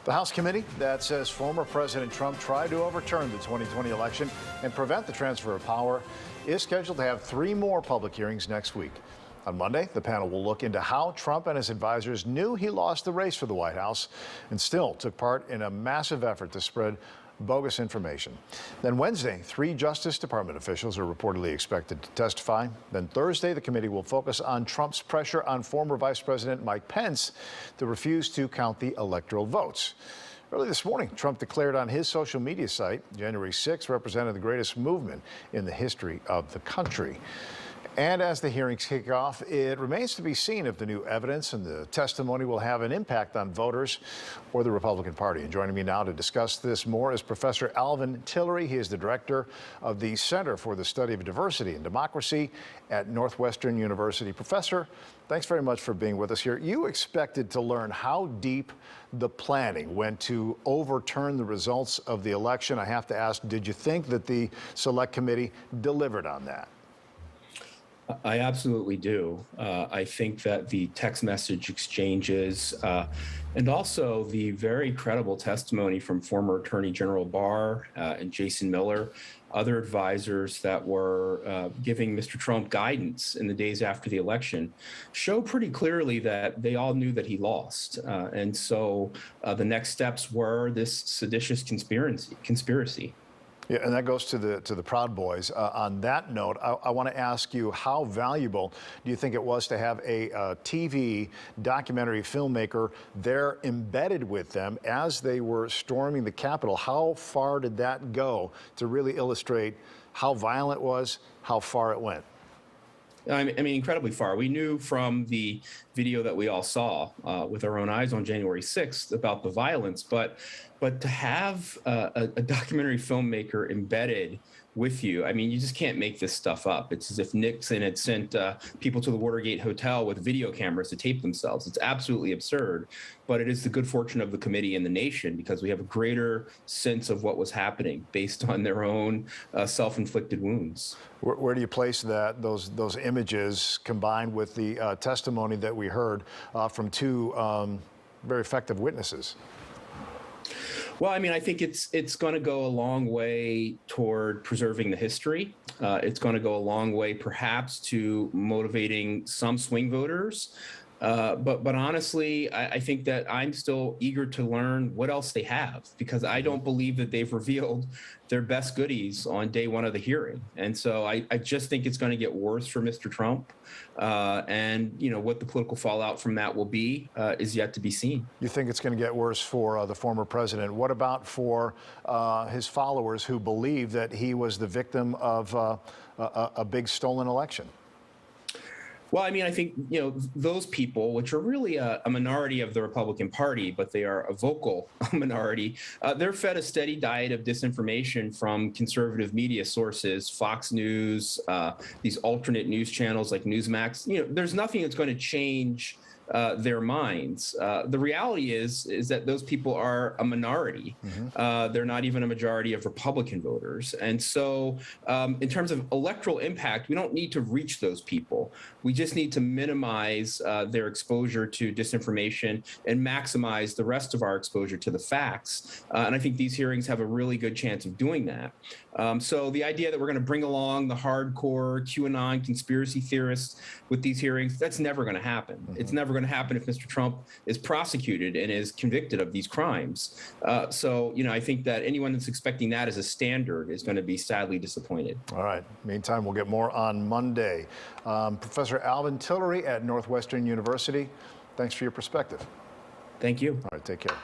The House committee that says former President Trump tried to overturn the 2020 election and prevent the transfer of power is scheduled to have 3 more public hearings next week. On Monday, the panel will look into how Trump and his advisors knew he lost the race for the White House and still took part in a massive effort to spread bogus information. Then Wednesday, 3 Justice Department officials are reportedly expected to testify. Then Thursday, the committee will focus on Trump's pressure on former Vice President Mike Pence to refuse to count the electoral votes. Early this morning, Trump declared on his social media site, January 6 represented the greatest movement in the history of the country. And as the hearings kick off, it remains to be seen if the new evidence and the testimony will have an impact on voters or the Republican Party. And joining me now to discuss this more is Professor Alvin Tillery. He is the director of the Center for the Study of Diversity and Democracy at Northwestern University. Professor, thanks very much for being with us here. You expected to learn how deep the planning went to overturn the results of the election. I have to ask, did you think that the Select Committee delivered on that? I absolutely do. I think that the text message exchanges and also the very credible testimony from former Attorney General Barr and Jason Miller, other advisors that were giving Mr. Trump guidance in the days after the election, show pretty clearly that they all knew that he lost. And so the next steps were this seditious conspiracy. Yeah, and that goes to the Proud Boys. On that note, I want to ask you, how valuable do you think it was to have a TV documentary filmmaker there embedded with them as they were storming the Capitol? How far did that go to really illustrate how violent it was, how far it went? I mean, incredibly far. We knew from the video that we all saw with our own eyes on January 6th about the violence, but to have a documentary filmmaker embedded with you, I mean, you just can't make this stuff up. It's as if Nixon had sent people to the Watergate Hotel with video cameras to tape themselves. It's absolutely absurd, but it is the good fortune of the committee and the nation because we have a greater sense of what was happening based on their own self-inflicted wounds. Where do you place those images combined with the testimony that we heard from 2 very effective witnesses? Well, I mean, I think it's going to go a long way toward preserving the history. It's going to go a long way, perhaps, to motivating some swing voters. But honestly, I think that I'm still eager to learn what else they have, because I don't believe that they've revealed their best goodies on day 1 of the hearing. And so I just think it's going to get worse for Mr. Trump. And, you know, what the political fallout from that will be is yet to be seen. You think it's going to get worse for the former president. What about for his followers who believe that he was the victim of a big stolen election? Well, I mean, I think, you know, those people, which are really a minority of the Republican Party, but they are a vocal minority, they're fed a steady diet of disinformation from conservative media sources, Fox News, these alternate news channels like Newsmax. You know, there's nothing that's going to change their minds. The reality is that those people are a minority. Mm-hmm. They're not even a majority of Republican voters. And so in terms of electoral impact, we don't need to reach those people. We just need to minimize their exposure to disinformation and maximize the rest of our exposure to the facts. And I think these hearings have a really good chance of doing that. So the idea that we're going to bring along the hardcore QAnon conspiracy theorists with these hearings, that's never going to happen. Mm-hmm. It's never going to happen if Mr. Trump is prosecuted and is convicted of these crimes. So, you know, I think that anyone that's expecting that as a standard is going to be sadly disappointed. All right. Meantime, we'll get more on Monday. Professor Alvin Tillery at Northwestern University, thanks for your perspective. Thank you. All right. Take care.